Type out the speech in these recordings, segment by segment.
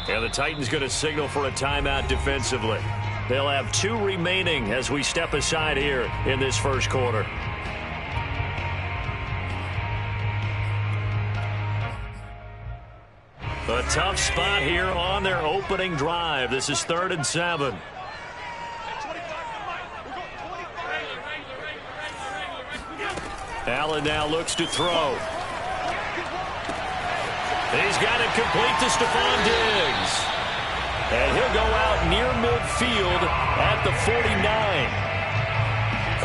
And the Titans going to signal for a timeout defensively. They'll have 2 remaining as we step aside here in this first quarter. A tough spot here on their opening drive. This is 3rd and 7. Allen now looks to throw. He's got it complete to Stephon Diggs. And he'll go out near midfield at the 49.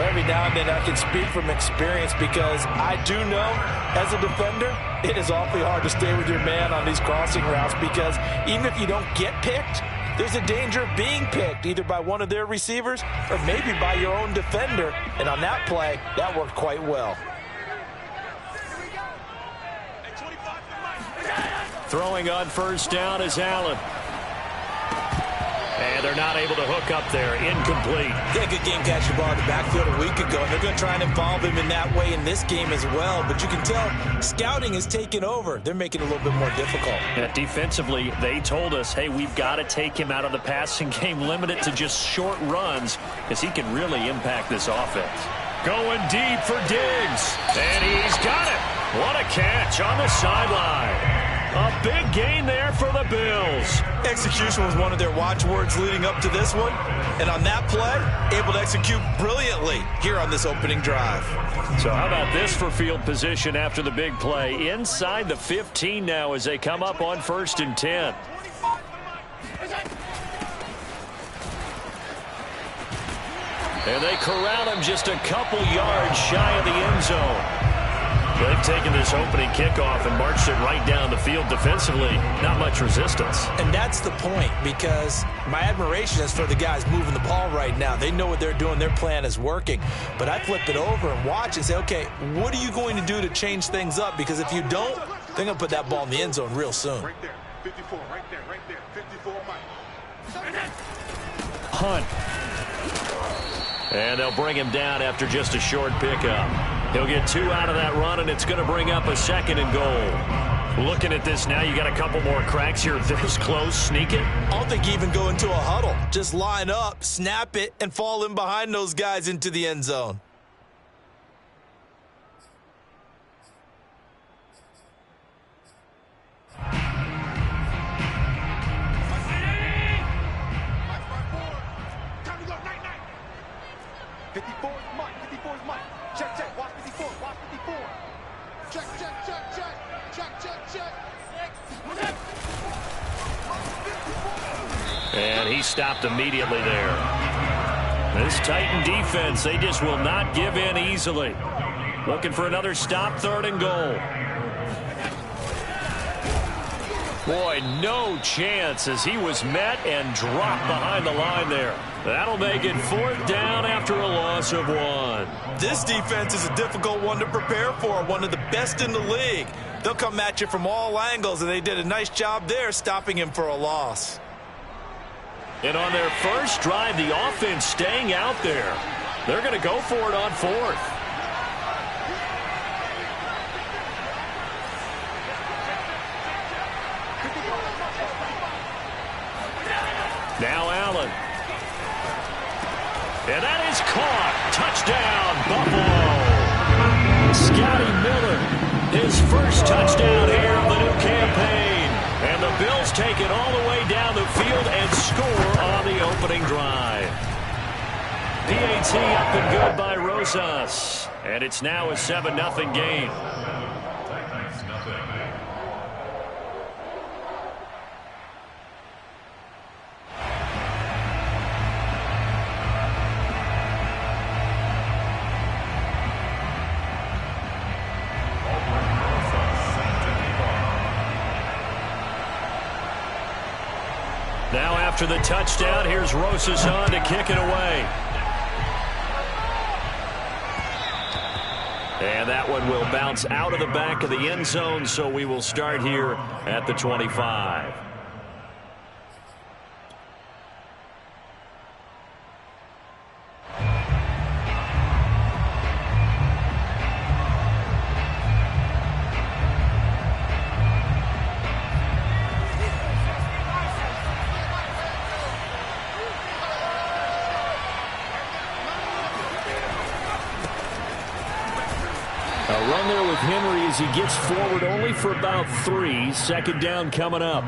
Every now and then I can speak from experience because I do know as a defender it is awfully hard to stay with your man on these crossing routes because even if you don't get picked, there's a danger of being picked either by one of their receivers or maybe by your own defender. And on that play, that worked quite well. Throwing on first down is Allen. And they're not able to hook up there. Incomplete. Yeah, good game catching ball in the backfield a week ago. They're going to try and involve him in that way in this game as well. But you can tell scouting is taking over. They're making it a little bit more difficult. Defensively, they told us, hey, we've got to take him out of the passing game, limit it to just short runs because he can really impact this offense. Going deep for Diggs. And he's got it. What a catch on the sideline. A big gain there for the Bills. Execution was one of their watchwords leading up to this one. And on that play, able to execute brilliantly here on this opening drive. So how about this for field position after the big play? Inside the 15 now as they come up on 1st and 10. And they corral him just a couple yards shy of the end zone. They've taken this opening kickoff and marched it right down the field defensively. Not much resistance. And that's the point because my admiration is for the guys moving the ball right now. They know what they're doing. Their plan is working. But I flip it over and watch and say, okay, what are you going to do to change things up? Because if you don't, they're going to put that ball in the end zone real soon. Right there, 54, right there, 54, Mike. Hunt. And they'll bring him down after just a short pickup. He'll get 2 out of that run, and it's going to bring up a 2nd and goal. Looking at this now, you got a couple more cracks here. This close, sneak it. I don't think you even go into a huddle. Just line up, snap it, and fall in behind those guys into the end zone. And he stopped immediately there. This Titan defense, they just will not give in easily. Looking for another stop, 3rd and goal. Boy, no chance as he was met and dropped behind the line there. That'll make it 4th down after a loss of 1. This defense is a difficult one to prepare for, one of the best in the league. They'll come at you from all angles, and they did a nice job there stopping him for a loss. And on their first drive, the offense staying out there. They're going to go for it on 4th. Now Allen. And that is caught. Touchdown, Buffalo. Scotty Miller, his first touchdown here of the new campaign. And the Bills take it all the way down the field and score on the opening drive. PAT up and good by Rosas. And it's now a 7-0 game. Now after the touchdown, here's Rosas on to kick it away. And that one will bounce out of the back of the end zone, so we will start here at the 25. line there with Henry as he gets forward only for about 3. Second down coming up.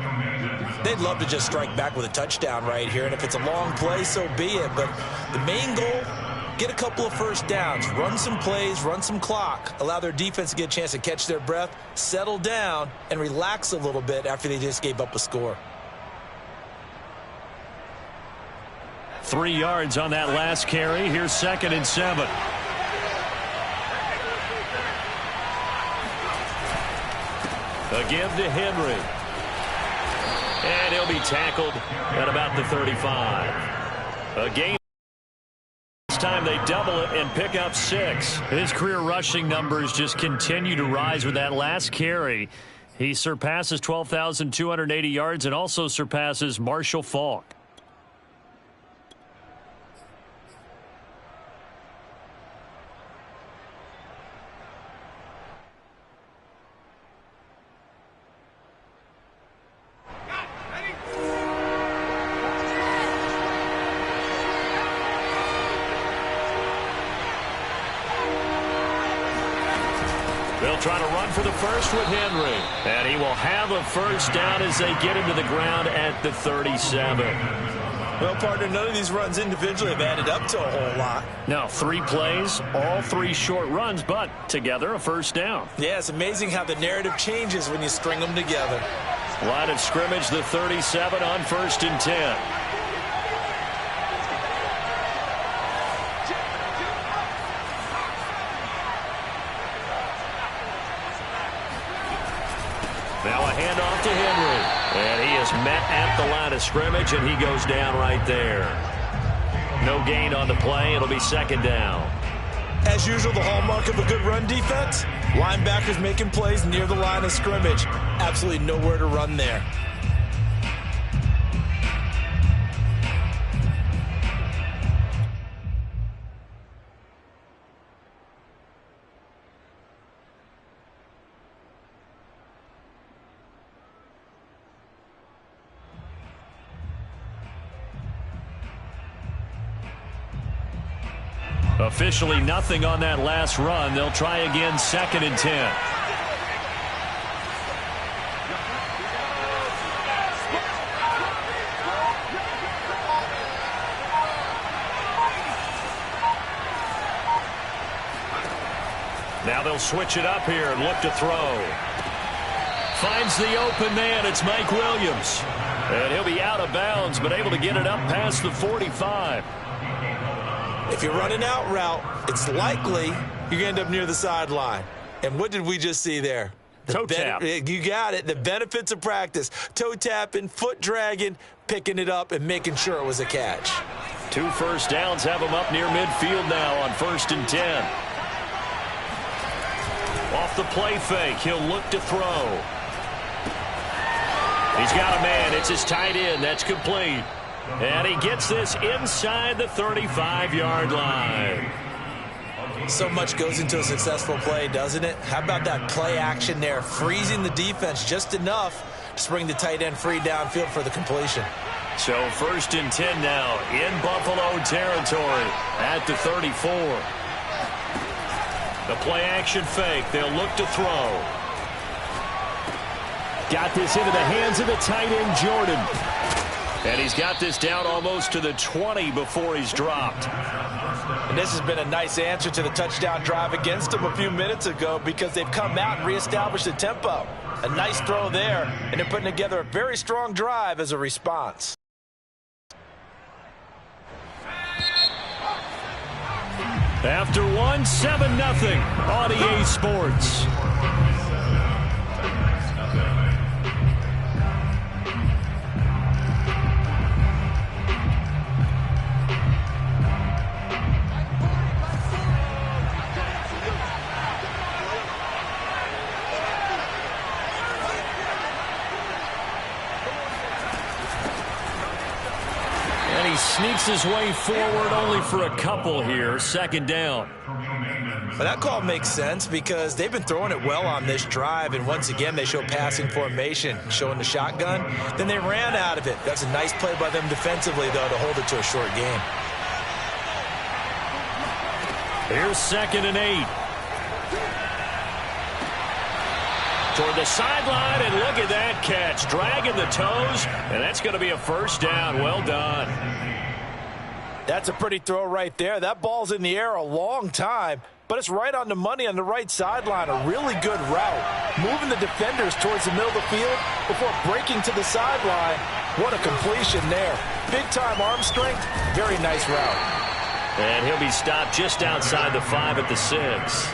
They'd love to just strike back with a touchdown right here, and if it's a long play, so be it. But the main goal, get a couple of first downs, run some plays, run some clock, allow their defense to get a chance to catch their breath, settle down, and relax a little bit after they just gave up a score. 3 yards on that last carry. Here's 2nd and 7. Again to Henry. And he'll be tackled at about the 35. Again, this time they double it and pick up 6. His career rushing numbers just continue to rise with that last carry. He surpasses 12,280 yards and also surpasses Marshall Faulk. They'll try to run for the first with Henry. And he will have a first down as they get him to the ground at the 37. Well, partner, none of these runs individually have added up to a whole lot. Now, 3 plays, all 3 short runs, but together a first down. Yeah, it's amazing how the narrative changes when you string them together. Line of scrimmage, the 37 on 1st and 10. Now a handoff to Henry. And he is met at the line of scrimmage, and he goes down right there. No gain on the play. It'll be 2nd down. As usual, the hallmark of a good run defense, linebackers making plays near the line of scrimmage. Absolutely nowhere to run there. Officially nothing on that last run. They'll try again, 2nd and 10. Now they'll switch it up here and look to throw. Finds the open man. It's Mike Williams. And he'll be out of bounds, but able to get it up past the 45. If you're running out route, it's likely you're going to end up near the sideline. And what did we just see there? Toe tap. You got it. The benefits of practice. Toe tapping, foot dragging, picking it up, and making sure it was a catch. 2 first downs have him up near midfield now on 1st and 10. Off the play fake, he'll look to throw. He's got a man. It's his tight end. That's complete. And he gets this inside the 35-yard line. So much goes into a successful play, doesn't it? How about that play action there, freezing the defense just enough to bring the tight end free downfield for the completion. So 1st and 10 now in Buffalo territory at the 34. The play action fake. They'll look to throw. Got this into the hands of the tight end, Jordan. And he's got this down almost to the 20 before he's dropped. And this has been a nice answer to the touchdown drive against them a few minutes ago because they've come out and reestablished the tempo. A nice throw there, and they're putting together a very strong drive as a response. After 1, 7-0 on EA Sports. Sneaks his way forward only for a couple here. 2nd down. But that call makes sense because they've been throwing it well on this drive, and once again they show passing formation, showing the shotgun. Then they ran out of it. That's a nice play by them defensively, though, to hold it to a short game. Here's 2nd and 8. toward the sideline, and look at that catch. Dragging the toes, and that's going to be a first down. Well done. That's a pretty throw right there. That ball's in the air a long time, but it's right on the money on the right sideline. A really good route. Moving the defenders towards the middle of the field before breaking to the sideline. What a completion there. Big-time arm strength. Very nice route. And he'll be stopped just outside the 5 at the 6.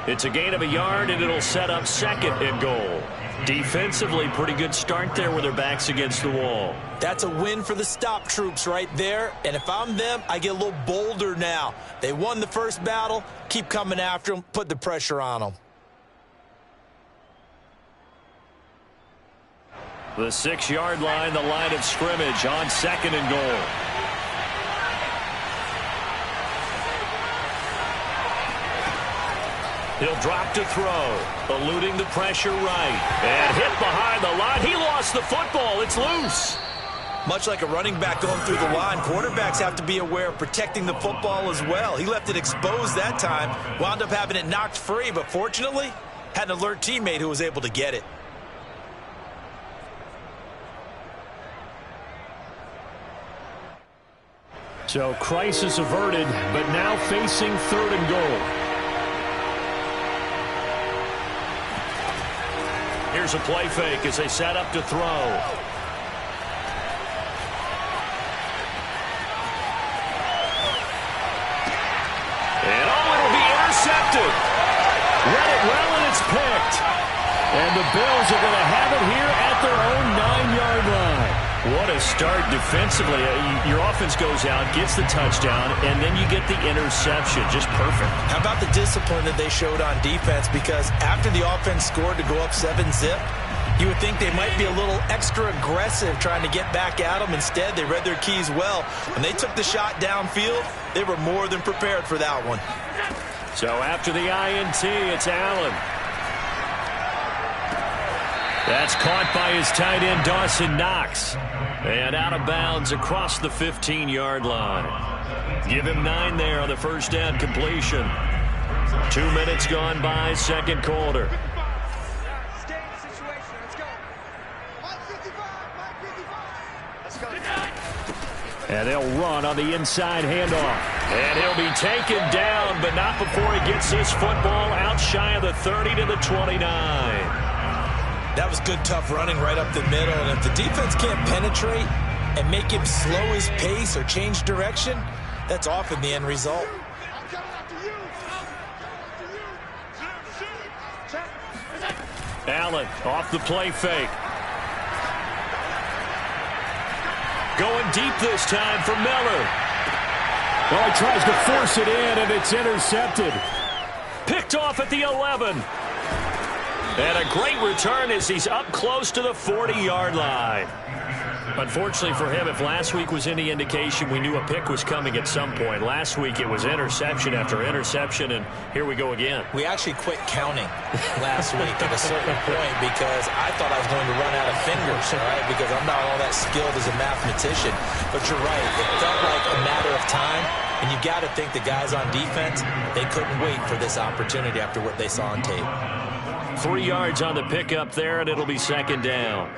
It's a gain of a yard, and it'll set up second and goal. Defensively, pretty good start there with their backs against the wall. That's a win for the stop troops right there. And if I'm them, I get a little bolder now. They won the first battle. Keep coming after them. Put the pressure on them. The 6-yard line, the line of scrimmage on second and goal. He'll drop to throw, eluding the pressure right, and hit behind the line. He lost the football. It's loose. Much like a running back going through the line, quarterbacks have to be aware of protecting the football as well. He left it exposed that time, wound up having it knocked free, but fortunately, had an alert teammate who was able to get it. So crisis averted, but now facing third and goal. Here's a play fake as they set up to throw. And it'll be intercepted. Read it well, and it's picked. And the Bills are going to have it here at their own 9-yard line. What a start defensively. Your offense goes out, gets the touchdown, and then you get the interception. Just perfect. How about the discipline that they showed on defense? Because after the offense scored to go up 7-zip, you would think they might be a little extra aggressive trying to get back at them. Instead, they read their keys well. When they took the shot downfield, they were more than prepared for that one. So after the INT, it's Allen. That's caught by his tight end, Dawson Knox. And out of bounds across the 15-yard line. Give him 9 there on the first down completion. 2 minutes gone by, second quarter. And they'll run on the inside handoff. And he'll be taken down, but not before he gets this football out shy of the 30 to the 29. That was good, tough running right up the middle. And if the defense can't penetrate and make him slow his pace or change direction, that's often the end result. Allen off the play fake. Going deep this time for Miller. Well, he tries to force it in, and it's intercepted. Picked off at the 11. And a great return as he's up close to the 40-yard line. Unfortunately for him, if last week was any indication, we knew a pick was coming at some point. Last week it was interception after interception, and here we go again. We actually quit counting last week at a certain point because I thought I was going to run out of fingers, all right, because I'm not all that skilled as a mathematician. But you're right. It felt like a matter of time, and you got to think the guys on defense, they couldn't wait for this opportunity after what they saw on tape. 3 yards on the pickup there, and it'll be second down.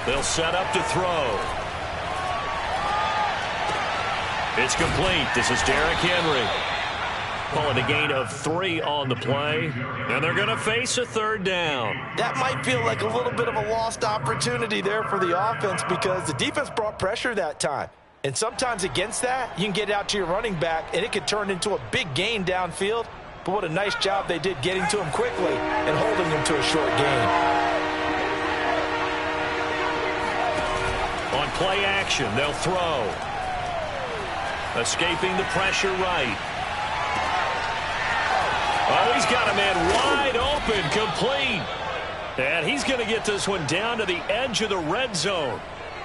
They'll set up to throw. It's complete. This is Derrick Henry. Calling a gain of 3 on the play. And they're going to face a third down. That might feel like a little bit of a lost opportunity there for the offense because the defense brought pressure that time. And sometimes against that, you can get out to your running back, and it could turn into a big gain downfield. But what a nice job they did getting to him quickly and holding him to a short gain. On play action, they'll throw. Escaping the pressure right. Oh, he's got a man wide open, complete. And he's going to get this one down to the edge of the red zone.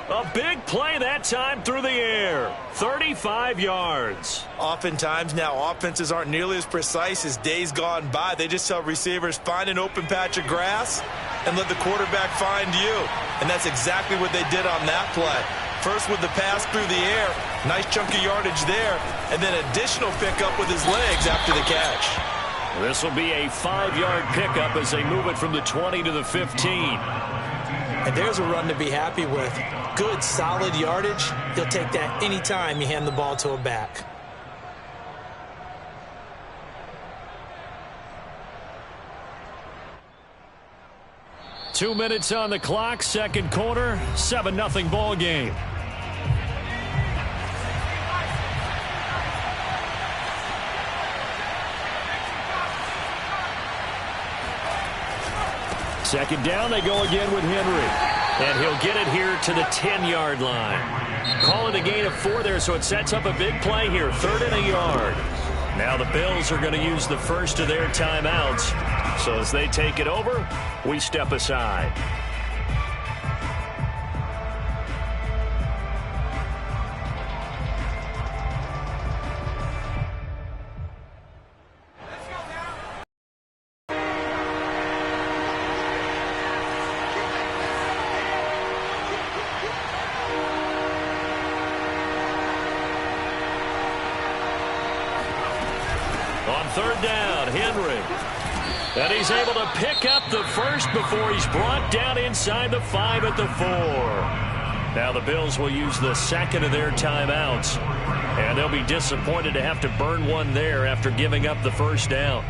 A big play that time through the air. 35 yards. Oftentimes now, offenses aren't nearly as precise as days gone by. They just tell receivers, find an open patch of grass and let the quarterback find you. And that's exactly what they did on that play. First with the pass through the air, nice chunk of yardage there, and then additional pickup with his legs after the catch. This will be a 5-yard pickup as they move it from the 20 to the 15. And there's a run to be happy with. Good, solid yardage. He'll take that anytime you hand the ball to a back. Two minutes on the clock, second quarter, 7-0 ball game. Second down, they go again with Henry. And he'll get it here to the 10-yard line. Call it a gain of 4 there, so it sets up a big play here, 3rd and a yard. Now the Bills are going to use the first of their timeouts. So as they take it over, we step aside. On third down, Henry. And he's able to pick up the first before he's brought down inside the 5 at the 4. Now the Bills will use the second of their timeouts. And they'll be disappointed to have to burn one there after giving up the first down.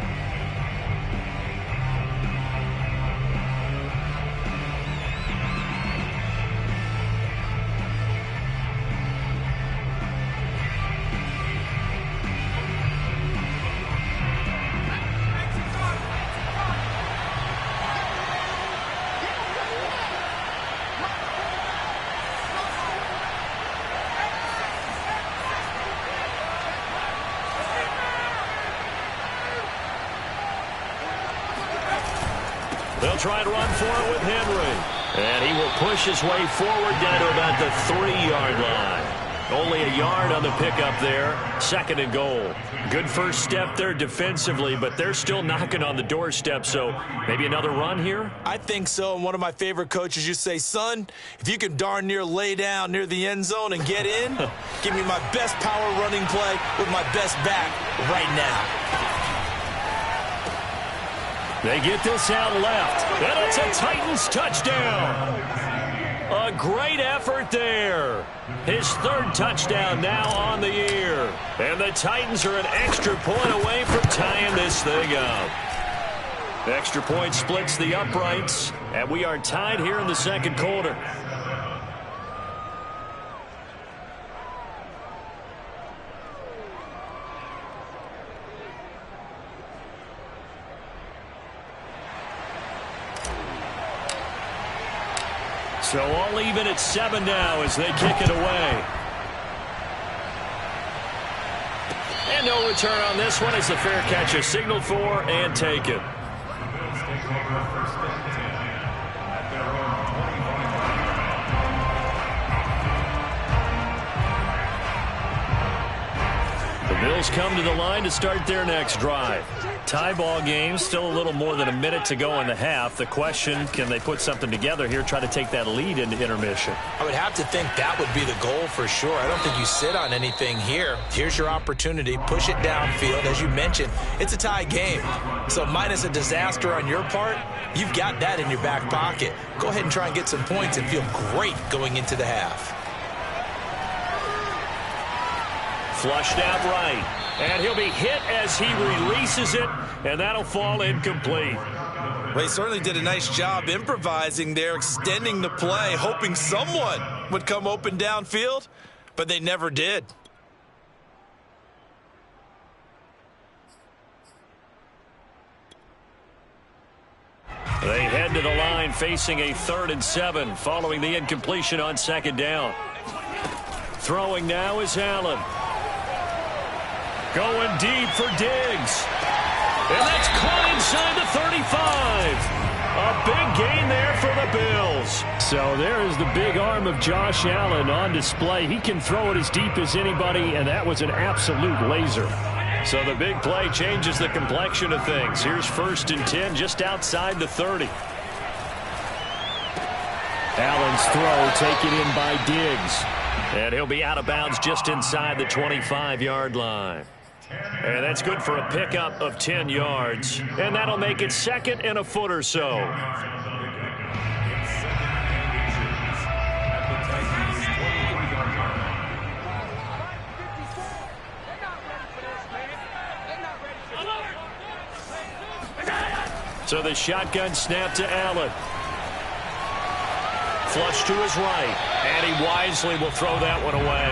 They'll try to run for it with Henry. And he will push his way forward down to about the 3-yard line. Only a yard on the pickup there. 2nd and goal. Good first step there defensively, but they're still knocking on the doorstep, so maybe another run here? I think so, and one of my favorite coaches used to say, son, if you can darn near lay down near the end zone and get in, give me my best power running play with my best back right now. They get this out left, and it's a Titans touchdown. A great effort there. His 3rd touchdown now on the year. And the Titans are an extra point away from tying this thing up. Extra point splits the uprights, and we are tied here in the second quarter. So all even at 7 now as they kick it away. And no return on this one as the fair catch is signaled for and taken. The Bills come to the line to start their next drive. Tie ball game, still a little more than a minute to go in the half. The question, can they put something together here, try to take that lead into intermission? I would have to think that would be the goal for sure. I don't think you sit on anything here. Here's your opportunity. Push it downfield. As you mentioned, it's a tie game. So minus a disaster on your part, you've got that in your back pocket. Go ahead and try and get some points and feel great going into the half. Flushed out right. And he'll be hit as he releases it, and that'll fall incomplete. Well, he certainly did a nice job improvising there, extending the play, hoping someone would come open downfield, but they never did. They head to the line facing a 3rd and 7 following the incompletion on 2nd down. Throwing now is Allen. Going deep for Diggs. And that's caught inside the 35. A big gain there for the Bills. So there is the big arm of Josh Allen on display. He can throw it as deep as anybody, and that was an absolute laser. So the big play changes the complexion of things. Here's 1st and 10 just outside the 30. Allen's throw taken in by Diggs. And he'll be out of bounds just inside the 25-yard line. And that's good for a pickup of 10 yards. And that'll make it 2nd and a foot or so. So the shotgun snap to Allen. Flush to his right, and he wisely will throw that one away.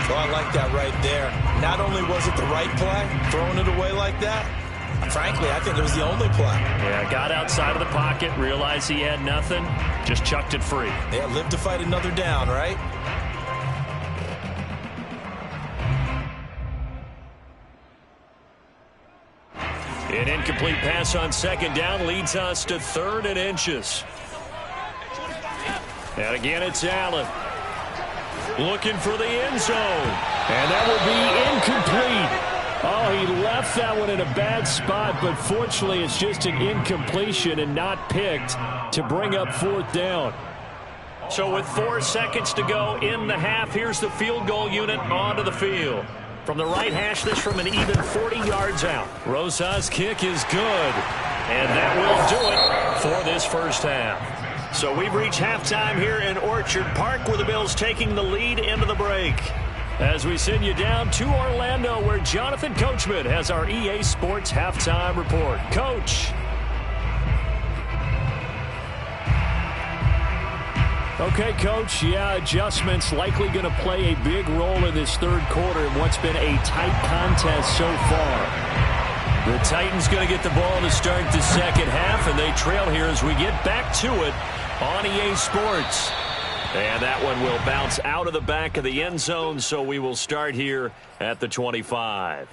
So I like that right there. Not only was it the right play, throwing it away like that, frankly, I think it was the only play. Yeah, got outside of the pocket, realized he had nothing, just chucked it free. Yeah, live to fight another down, right? An incomplete pass on 2nd down leads us to 3rd and inches. And again, it's Allen. Looking for the end zone. And that will be incomplete. Oh, he left that one in a bad spot, but fortunately it's just an incompletion and not picked to bring up 4th down. So with 4 seconds to go in the half, here's the field goal unit onto the field. From the right hash, this from an even 40 yards out. Rosa's kick is good. And that will do it for this first half. So we've reached halftime here in Orchard Park with the Bills taking the lead into the break. As we send you down to Orlando where Jonathan Coachman has our EA Sports halftime report. Coach. Okay, Coach, yeah, adjustments likely going to play a big role in this 3rd quarter in what's been a tight contest so far. The Titans going to get the ball to start the 2nd half, and they trail here as we get back to it on EA Sports. And that one will bounce out of the back of the end zone, so we will start here at the 25.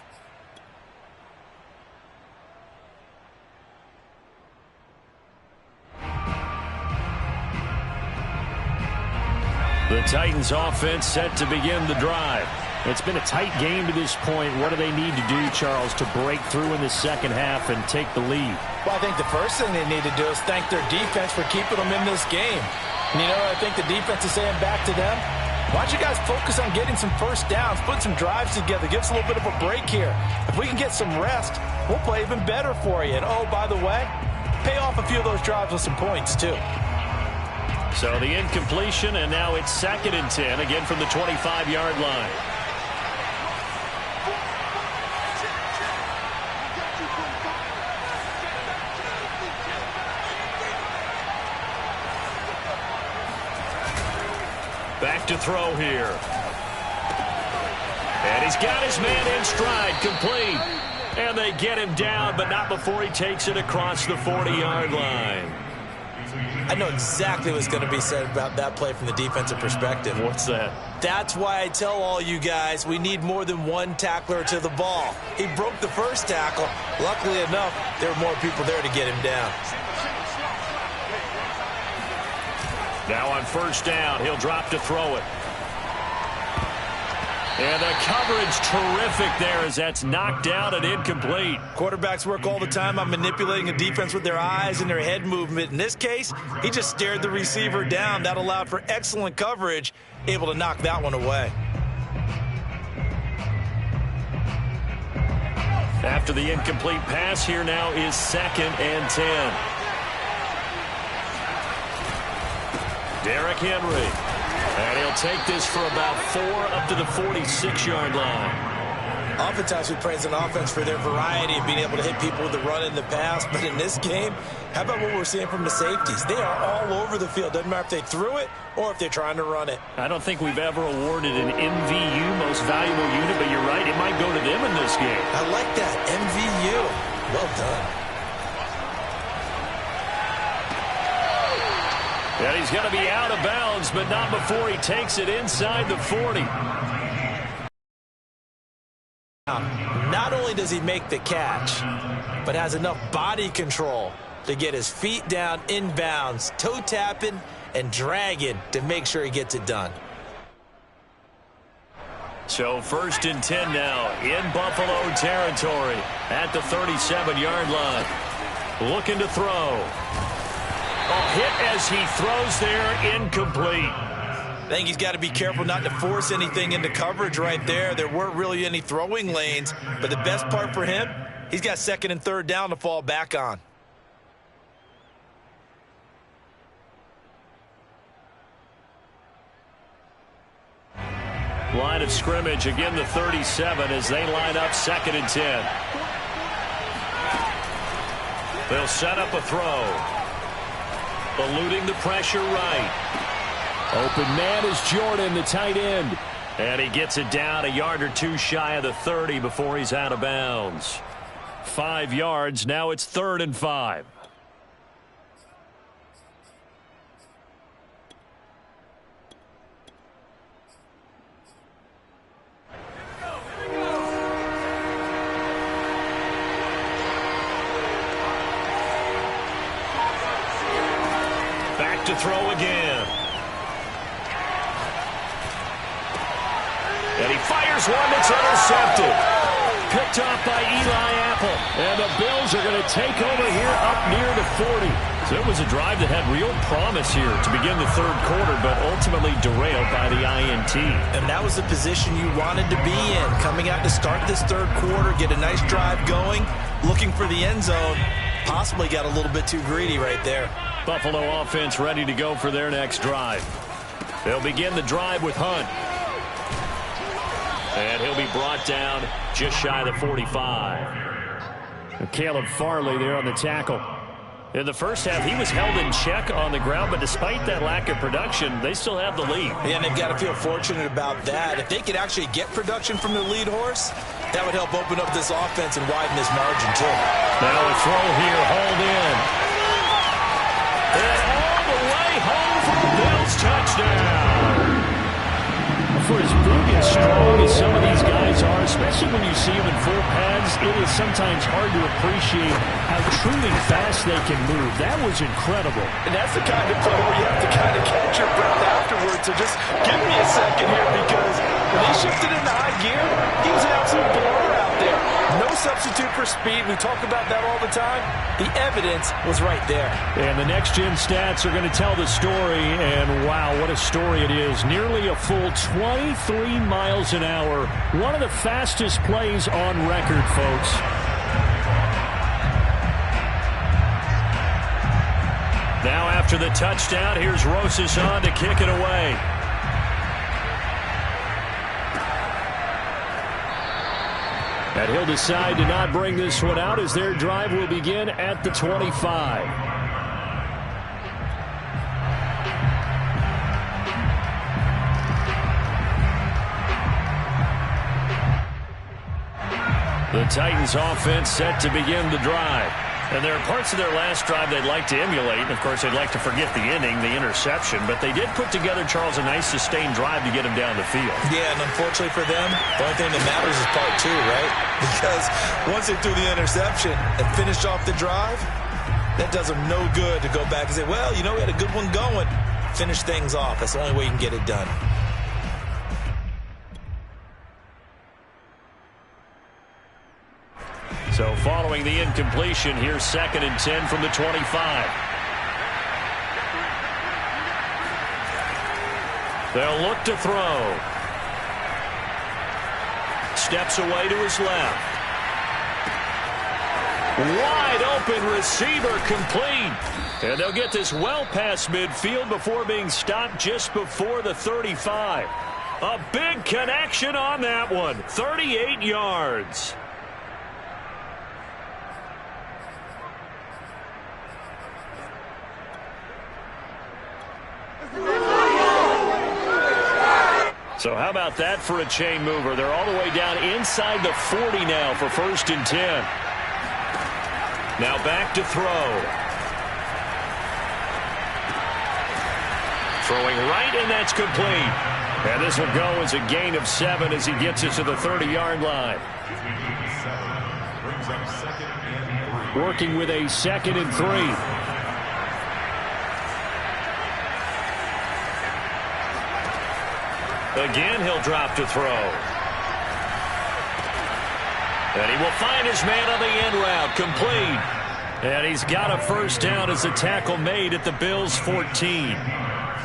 The Titans offense set to begin the drive. It's been a tight game to this point. What do they need to do, Charles, to break through in the 2nd half and take the lead? Well, I think the first thing they need to do is thank their defense for keeping them in this game. And, you know, I think the defense is saying back to them, why don't you guys focus on getting some first downs, put some drives together, give us a little bit of a break here. If we can get some rest, we'll play even better for you. And, oh, by the way, pay off a few of those drives with some points, too. So the incompletion, and now it's 2nd and 10, again from the 25-yard line. Back to throw here. And he's got his man in stride, complete. And they get him down, but not before he takes it across the 40-yard line. I know exactly what's going to be said about that play from the defensive perspective. What's that? That's why I tell all you guys we need more than one tackler to the ball. He broke the first tackle. Luckily enough, there were more people there to get him down. Now on 1st down, he'll drop to throw it. And the coverage terrific there as that's knocked down and incomplete. Quarterbacks work all the time on manipulating a defense with their eyes and their head movement. In this case, he just stared the receiver down. That allowed for excellent coverage, able to knock that one away. After the incomplete pass, here now is 2nd and 10. Derrick Henry. And he'll take this for about 4 up to the 46-yard line. Oftentimes we praise an offense for their variety of being able to hit people with the run and the pass. But in this game, how about what we're seeing from the safeties? They are all over the field. Doesn't matter if they threw it or if they're trying to run it. I don't think we've ever awarded an MVU, most valuable unit, but you're right, it might go to them in this game. I like that, MVU. Well done. And he's going to be out of bounds, but not before he takes it inside the 40. Not only does he make the catch, but has enough body control to get his feet down inbounds, toe tapping and dragging to make sure he gets it done. So 1st and 10 now in Buffalo territory at the 37-yard line. Looking to throw. A hit as he throws there, incomplete. I think he's got to be careful not to force anything into coverage right there. There weren't really any throwing lanes, but the best part for him, he's got 2nd and 3rd down to fall back on. Line of scrimmage, again the 37 as they line up 2nd and 10. They'll set up a throw. Eluding the pressure right. Open man is Jordan, the tight end. And he gets it down a yard or two shy of the 30 before he's out of bounds. 5 yards, now it's 3rd and 5. To throw again. And he fires one that's intercepted. Picked off by Eli Apple. And the Bills are going to take over here up near the 40. So it was a drive that had real promise here to begin the 3rd quarter, but ultimately derailed by the INT. And that was the position you wanted to be in. Coming out to start this 3rd quarter, get a nice drive going, looking for the end zone. Possibly got a little bit too greedy right there. Buffalo offense ready to go for their next drive. They'll begin the drive with Hunt. And he'll be brought down just shy of the 45. Caleb Farley there on the tackle. In the first half, he was held in check on the ground, but despite that lack of production, they still have the lead. Yeah, and they've got to feel fortunate about that. If they could actually get production from their lead horse, that would help open up this offense and widen this margin, too. Now a throw here, hauled in. And all the way home for the Bills touchdown. For as big and strong as some of these guys are, especially when you see them in full pads, it is sometimes hard to appreciate how truly fast they can move. That was incredible. And that's the kind of play where you have to kind of catch your breath afterwards. So just give me a second here, because when they shifted into high gear, he was an absolute blower out there. No substitute for speed. We talk about that all the time. The evidence was right there. And the next-gen stats are going to tell the story, and wow, what a story it is. Nearly a full 23 miles an hour. One of the fastest plays on record, folks. Now after the touchdown, here's Rosas on to kick it away. And he'll decide to not bring this one out as their drive will begin at the 25. The Titans offense set to begin the drive. And there are parts of their last drive they'd like to emulate. And of course, they'd like to forget the inning, the interception. But they did put together, Charles, a nice sustained drive to get him down the field. Yeah, and unfortunately for them, the only thing that matters is part 2, right? Because once they threw the interception and finished off the drive, that does them no good to go back and say, well, you know, we had a good one going. Finish things off. That's the only way you can get it done. So following the incompletion, here's 2nd and 10 from the 25. They'll look to throw. Steps away to his left. Wide open receiver, complete. And they'll get this well past midfield before being stopped just before the 35. A big connection on that one. 38 yards. So how about that for a chain mover? They're all the way down inside the 40 now for 1st and 10. Now back to throw. Throwing right, and that's complete. And this will go as a gain of 7 as he gets it to the 30-yard line. Working with a 2nd and 3. Again, he'll drop to throw. And he will find his man on the end route, complete. And he's got a first down as a tackle made at the Bills' 14.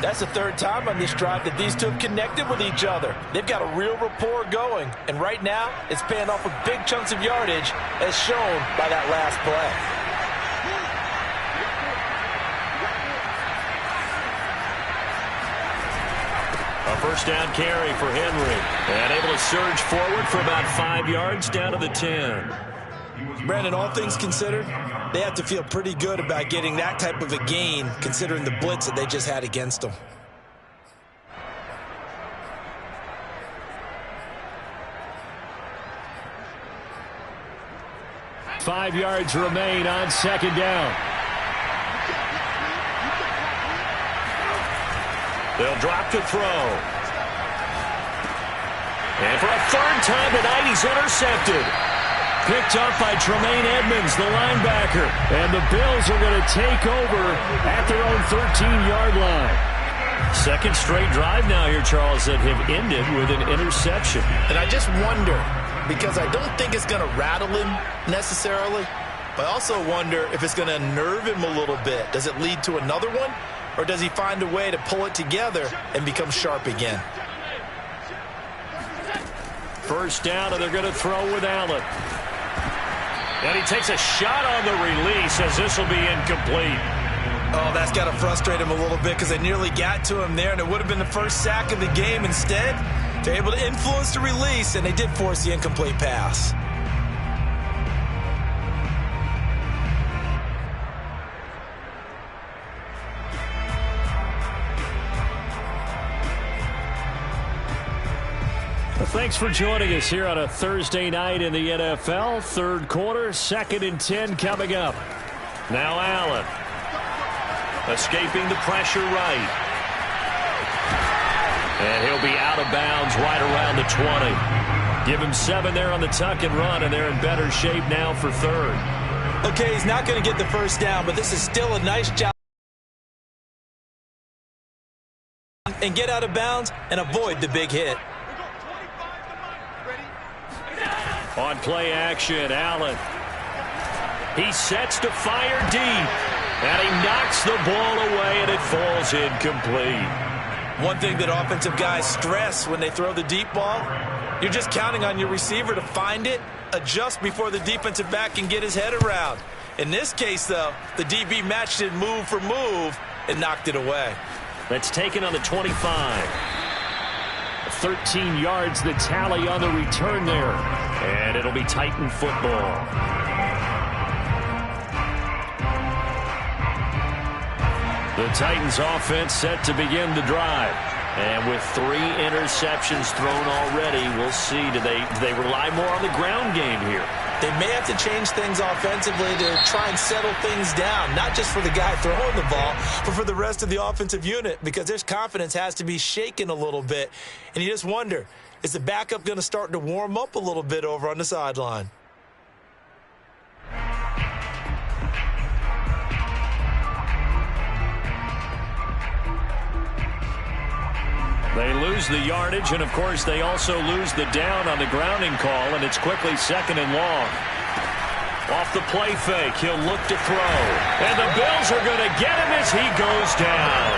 That's the 3rd time on this drive that these two have connected with each other. They've got a real rapport going. And right now, it's paying off with big chunks of yardage, as shown by that last play. A first down carry for Henry. And able to surge forward for about 5 yards down to the 10. Brandon, all things considered, they have to feel pretty good about getting that type of a gain, considering the blitz that they just had against them. Five yards remain on 2nd down. They'll drop to throw. And for a 3rd time tonight, he's intercepted. Picked up by Tremaine Edmonds, the linebacker. And the Bills are going to take over at their own 13-yard line. 2nd straight drive now here, Charles, that have ended with an interception. And I just wonder, because I don't think it's going to rattle him necessarily, but I also wonder if it's going to unnerve him a little bit. Does it lead to another one, or does he find a way to pull it together and become sharp again? First down, and they're going to throw with Allen. And he takes a shot on the release as this will be incomplete. Oh, that's got to frustrate him a little bit because they nearly got to him there, and it would have been the first sack of the game. Instead, they're able to influence the release, and they did force the incomplete pass. Thanks for joining us here on a Thursday night in the NFL. 3rd quarter, 2nd and 10 coming up. Now Allen. Escaping the pressure right. And he'll be out of bounds right around the 20. Give him 7 there on the tuck and run, and they're in better shape now for 3rd. Okay, he's not going to get the first down, but this is still a nice job. And get out of bounds and avoid the big hit. On play action, Allen. He sets to fire deep. And he knocks the ball away, and it falls incomplete. One thing that offensive guys stress when they throw the deep ball, you're just counting on your receiver to find it, adjust before the defensive back can get his head around. In this case, though, the DB matched it move for move and knocked it away. That's taken on the 25. 13 yards the tally on the return there. And it'll be Titan football. The Titans offense set to begin the drive. And with 3 interceptions thrown already, we'll see. Do they rely more on the ground game here? They may have to change things offensively to try and settle things down, not just for the guy throwing the ball, but for the rest of the offensive unit, because their confidence has to be shaken a little bit. And you just wonder, is the backup going to start to warm up a little bit over on the sideline? They lose the yardage, and, of course, they also lose the down on the grounding call, and it's quickly 2nd and long. Off the play fake, he'll look to throw. And the Bills are going to get him as he goes down.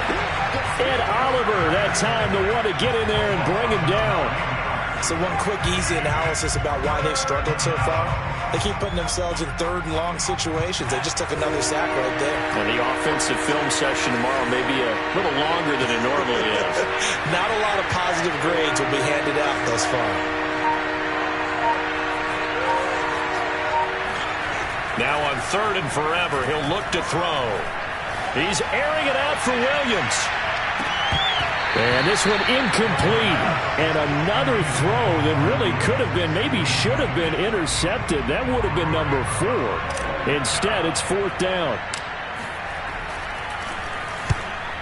Ed Oliver, that time, the one to get in there and bring him down. So one quick, easy analysis about why they've struggled so far. They keep putting themselves in 3rd and long situations. They just took another sack right there. And the offensive film session tomorrow may be a little longer than it normally is. Not a lot of positive grades will be handed out thus far. Now on 3rd and forever, he'll look to throw. He's airing it out for Williams. And this one incomplete. And another throw that really could have been, maybe should have been intercepted. That would have been number 4. Instead, it's 4th down.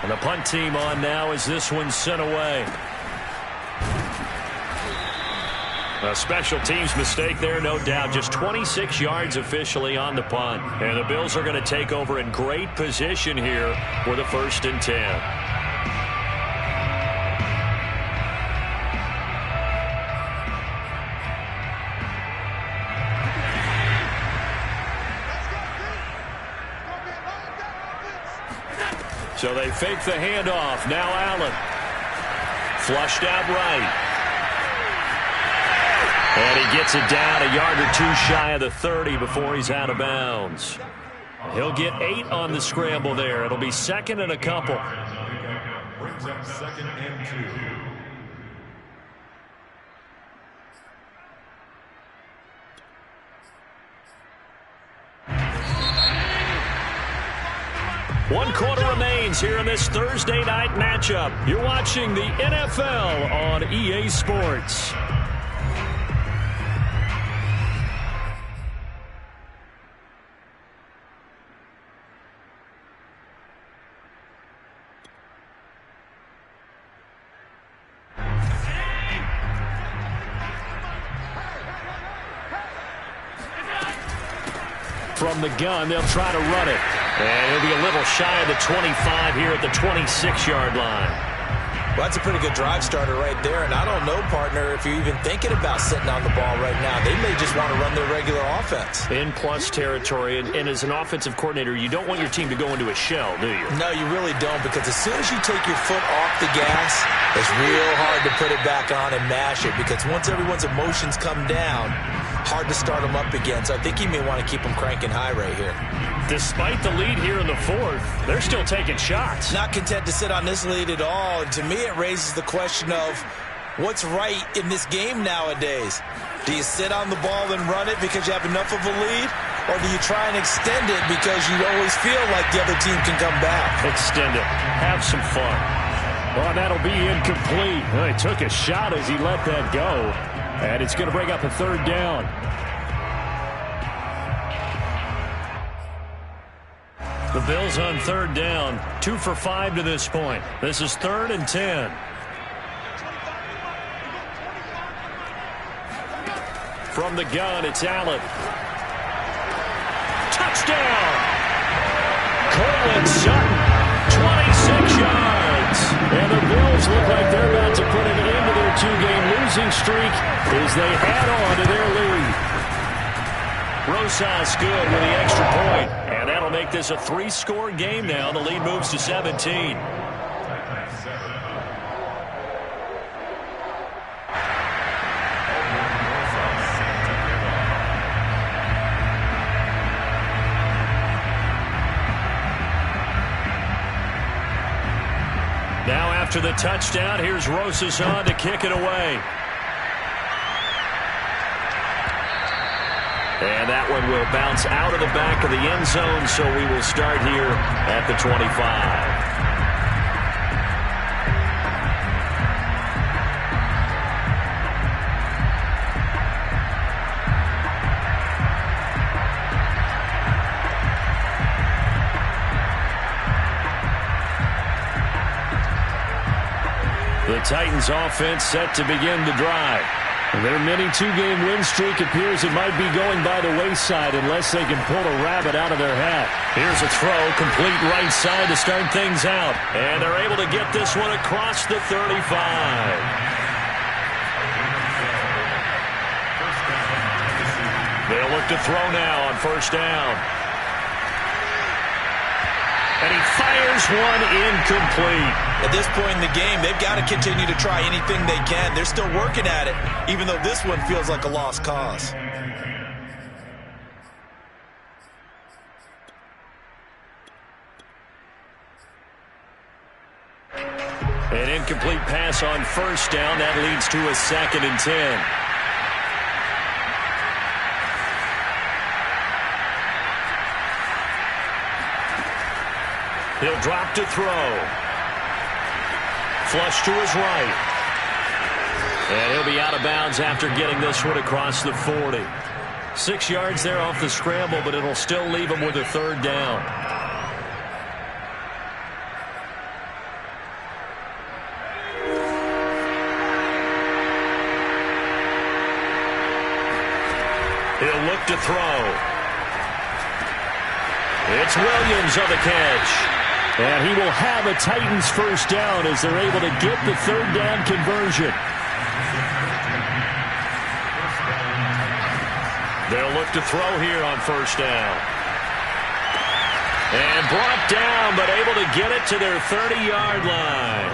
And the punt team on now as this one's sent away. A special teams mistake there, no doubt. Just 26 yards officially on the punt. And the Bills are going to take over in great position here with a 1st and 10. So they fake the handoff. Now Allen. Flushed out right. And he gets it down a yard or two shy of the 30 before he's out of bounds. He'll get 8 on the scramble there. It'll be 2nd and a couple. Brings up 2nd and 2. One quarter remains here in this Thursday night matchup. You're watching the NFL on EA Sports. From the gun, they'll try to run it. And he'll be a little shy of the 25 here at the 26-yard line. Well, that's a pretty good drive starter right there. And I don't know, partner, if you're even thinking about sitting on the ball right now. They may just want to run their regular offense. In plus territory. And as an offensive coordinator, you don't want your team to go into a shell, do you? No, you really don't, because as soon as you take your foot off the gas, it's real hard to put it back on and mash it, because once everyone's emotions come down, hard to start them up again. So I think you may want to keep them cranking high right here. Despite the lead here in the 4th, they're still taking shots. Not content to sit on this lead at all. And to me, it raises the question of what's right in this game nowadays. Do you sit on the ball and run it because you have enough of a lead? Or do you try and extend it because you always feel like the other team can come back? Extend it. Have some fun. Well, that'll be incomplete. Well, he took a shot as he let that go. And it's going to bring up a 3rd down. The Bills on 3rd down. 2 for 5 to this point. This is 3rd and 10. From the gun, it's Allen. Touchdown! Cortland Sutton, 26 yards. And the Bills look like they're about to put an end to their 2-game losing streak as they add on to their lead. Rosas good with the extra point. And that'll make this a 3-score game now. The lead moves to 17. Now after the touchdown, here's Rosas on to kick it away. And that one will bounce out of the back of the end zone, so we will start here at the 25. The Titans offense set to begin the drive. Their mini 2-game win streak appears it might be going by the wayside unless they can pull a rabbit out of their hat. Here's a throw, complete right side to start things out. And they're able to get this one across the 35. They'll look to throw now on 1st down. And he fires one incomplete. At this point in the game, they've got to continue to try anything they can. They're still working at it, even though this one feels like a lost cause. An incomplete pass on 1st down. That leads to a 2nd and 10. He'll drop to throw. Flush to his right. And he'll be out of bounds after getting this one across the 40. 6 yards there off the scramble, but it'll still leave him with a 3rd down. He'll look to throw. It's Williams on the catch. And he will have a Titans first down as they're able to get the third down conversion. They'll look to throw here on first down. And brought down, but able to get it to their 30-yard line.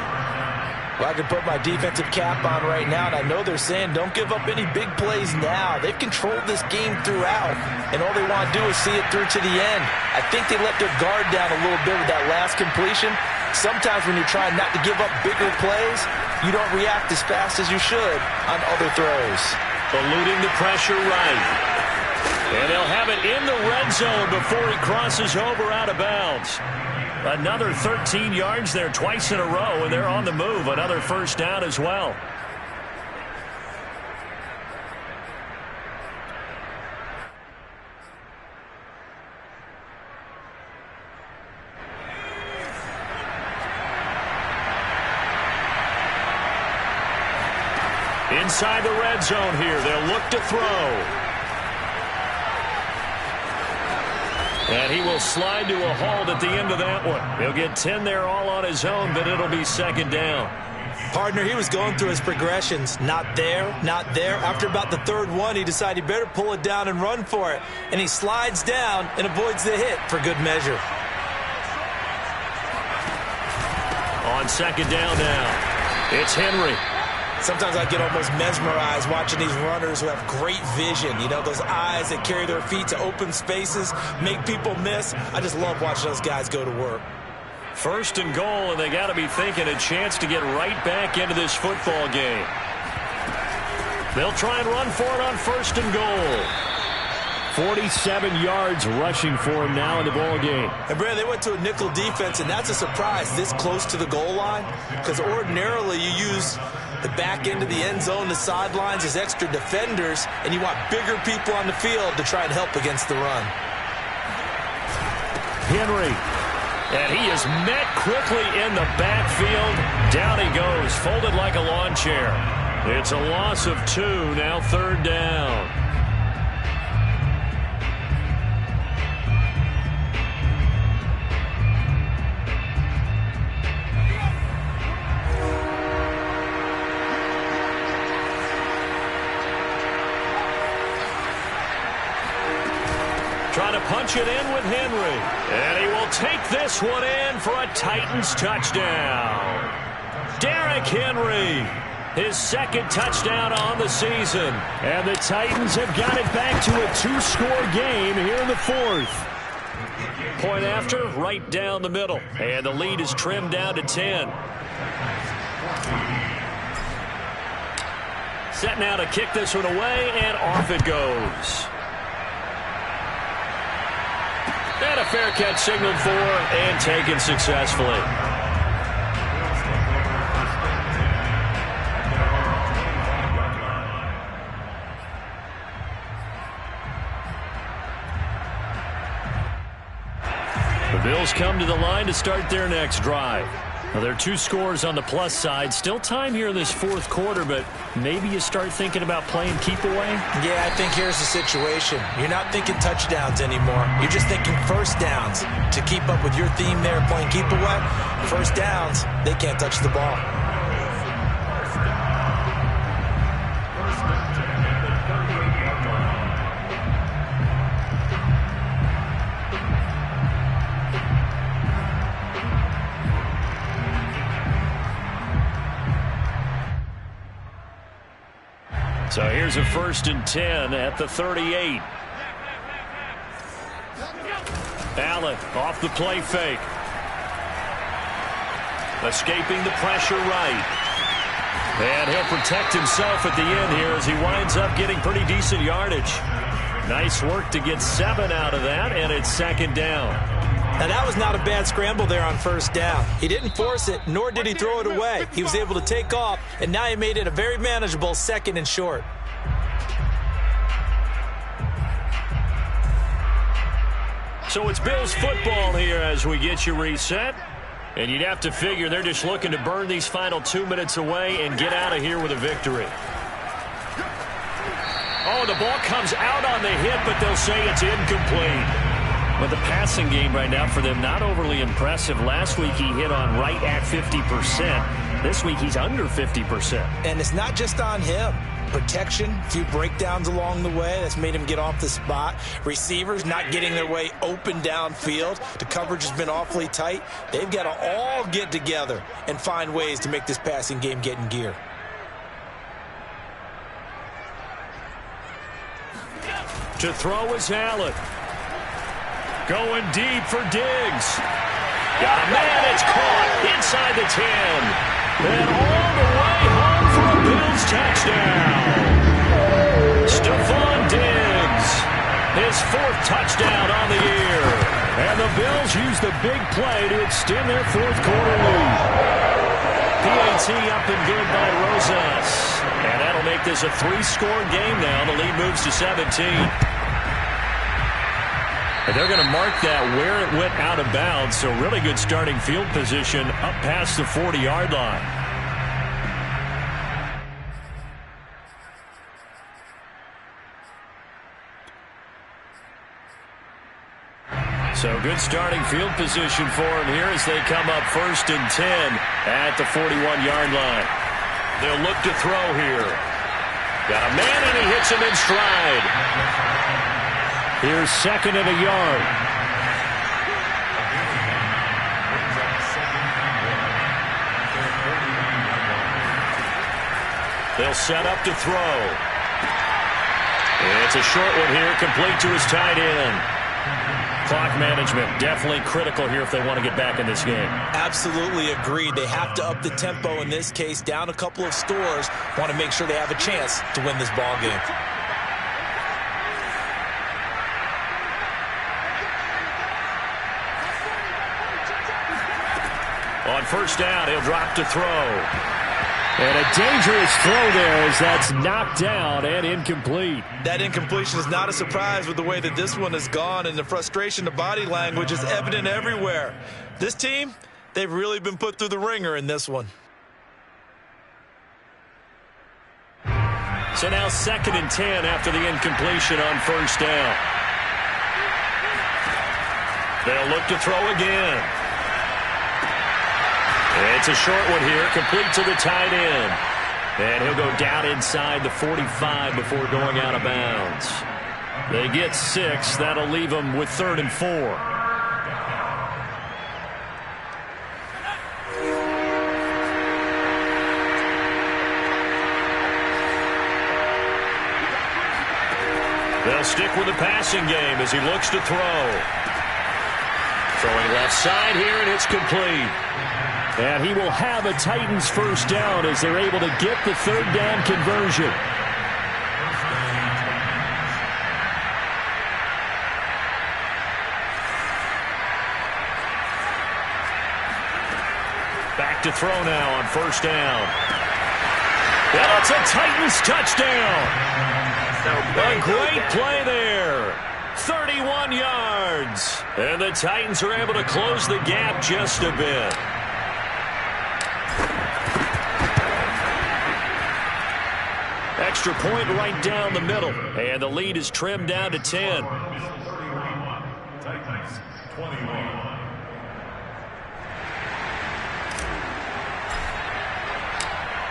Well, I can put my defensive cap on right now, and I know they're saying don't give up any big plays now. They've controlled this game throughout, and all they want to do is see it through to the end. I think they let their guard down a little bit with that last completion. Sometimes when you're trying not to give up bigger plays, you don't react as fast as you should on other throws. Eluding the pressure right. And they'll have it in the red zone before he crosses over out of bounds. Another 13 yards there twice in a row, and they're on the move. Another first down as well. Inside the red zone here, they'll look to throw. And he will slide to a halt at the end of that one. He'll get 10 there all on his own, but it'll be second down. Partner, he was going through his progressions. Not there, not there. After about the third one, he decided he better pull it down and run for it. And he slides down and avoids the hit for good measure. On second down now, it's Henry. Sometimes I get almost mesmerized watching these runners who have great vision. You know, those eyes that carry their feet to open spaces, make people miss. I just love watching those guys go to work. First and goal, and they got to be thinking a chance to get right back into this football game. They'll try and run for it on first and goal. 47 yards rushing for him now in the ball game. And Brad, they went to a nickel defense, and that's a surprise this close to the goal line, because ordinarily you use the back end of the end zone, the sidelines as extra defenders, and you want bigger people on the field to try and help against the run. Henry, and he is met quickly in the backfield. Down he goes, folded like a lawn chair. It's a loss of 2, now third down. Trying to punch it in with Henry. And he will take this one in for a Titans touchdown. Derrick Henry, his second touchdown on the season. And the Titans have got it back to a 2-score game here in the fourth. Point after, right down the middle. And the lead is trimmed down to 10. Set now to kick this one away, and off it goes. And a fair catch signaled for and taken successfully. The Bills come to the line to start their next drive. Now, there are 2 scores on the plus side. Still time here in this fourth quarter, but maybe you start thinking about playing keep away? Yeah, I think here's the situation. You're not thinking touchdowns anymore. You're just thinking first downs. To keep up with your theme there, playing keep away, first downs, they can't touch the ball. So here's a 1st and 10 at the 38. Allen off the play fake. Escaping the pressure right. And he'll protect himself at the end here as he winds up getting pretty decent yardage. Nice work to get 7 out of that, and it's second down. Now, that was not a bad scramble there on first down. He didn't force it, nor did he throw it away. He was able to take off, and now he made it a very manageable 2nd and short. So it's Bills football here as we get you reset. And you'd have to figure they're just looking to burn these final 2 minutes away and get out of here with a victory. Oh, the ball comes out on the hit, but they'll say it's incomplete. But the passing game right now for them, not overly impressive. Last week he hit on right at 50%. This week he's under 50%. And it's not just on him. Protection, a few breakdowns along the way. That's made him get off the spot. Receivers not getting their way open downfield. The coverage has been awfully tight. They've got to all get together and find ways to make this passing game get in gear. To throw is Allen. Going deep for Diggs. Got a man, it's caught inside the 10. And all the way home for a Bills touchdown. Stephon Diggs, his 4th touchdown on the year. And the Bills use the big play to extend their 4th quarter lead. PAT up and good by Rosas. And that'll make this a 3-score game now. The lead moves to 17. And they're going to mark that where it went out of bounds. So really good starting field position up past the 40-yard line. So good starting field position for him here as they come up 1st and 10 at the 41-yard line. They'll look to throw here. Got a man and he hits him in stride. Here's 2nd and a yard. They'll set up to throw. It's a short one here, complete to his tight end. Clock management definitely critical here if they want to get back in this game. Absolutely agreed. They have to up the tempo in this case. Down a couple of scores. Want to make sure they have a chance to win this ball game. On 1st down, he'll drop to throw. And a dangerous throw there as that's knocked down and incomplete. That incompletion is not a surprise with the way that this one has gone, and the frustration, the body language is evident everywhere. This team, they've really been put through the ringer in this one. So now 2nd and 10 after the incompletion on 1st down. They'll look to throw again. It's a short one here, complete to the tight end. And he'll go down inside the 45 before going out of bounds. They get 6. That'll leave them with 3rd and 4. They'll stick with the passing game as he looks to throw. Throwing left side here, and it's complete. And he will have a Titans 1st down as they're able to get the 3rd down conversion. Back to throw now on 1st down. And it's a Titans touchdown. A great play there. 31 yards. And the Titans are able to close the gap just a bit. Extra point right down the middle. And the lead is trimmed down to 10.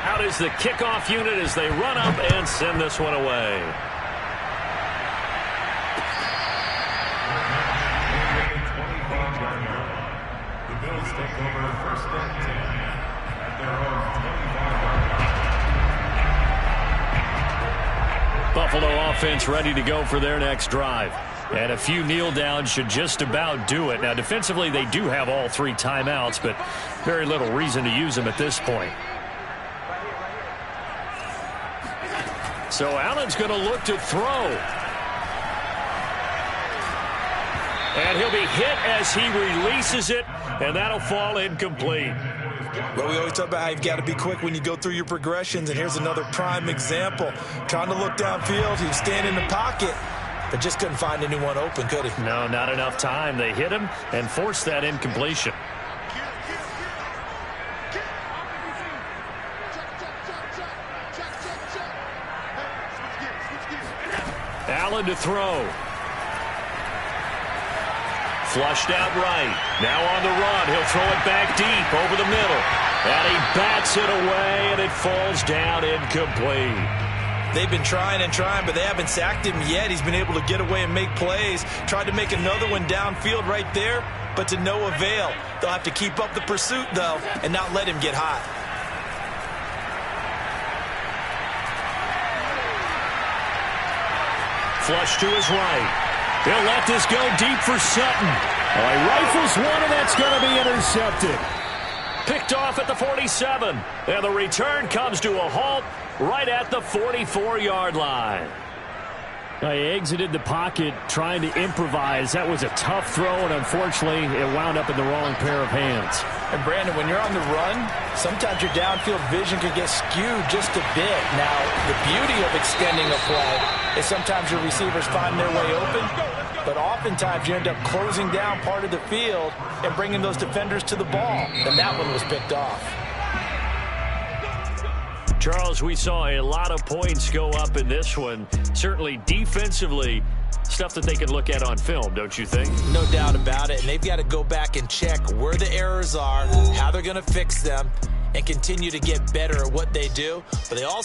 Out is the kickoff unit as they run up and send this one away. The Bills take over 1st and 10 at their own 25-yard line. Buffalo offense ready to go for their next drive. And a few kneel downs should just about do it. Now, defensively, they do have all 3 timeouts, but very little reason to use them at this point. So Allen's going to look to throw. And he'll be hit as he releases it, and that'll fall incomplete. Well, we always talk about how you've got to be quick when you go through your progressions, and here's another prime example. Trying to look downfield, he was standing in the pocket, but just couldn't find anyone open, could he? No, not enough time. They hit him and forced that incompletion. Allen to throw. Flushed out right. Now on the run. He'll throw it back deep over the middle. And he bats it away, and it falls down incomplete. They've been trying and trying, but they haven't sacked him yet. He's been able to get away and make plays. Tried to make another one downfield right there, but to no avail. They'll have to keep up the pursuit, though, and not let him get hot. Flush to his right. He'll let this go deep for Sutton. Oh, he rifles one, and that's going to be intercepted. Picked off at the 47. And the return comes to a halt right at the 44-yard line. He exited the pocket trying to improvise. That was a tough throw, and unfortunately, it wound up in the wrong pair of hands. And, Brandon, when you're on the run, sometimes your downfield vision can get skewed just a bit. Now, the beauty of extending a play is sometimes your receivers find their way open, but oftentimes you end up closing down part of the field and bringing those defenders to the ball. And that one was picked off. Charles, we saw a lot of points go up in this one. Certainly defensively, stuff that they can look at on film, don't you think? No doubt about it. And they've got to go back and check where the errors are, how they're going to fix them, and continue to get better at what they do. But they also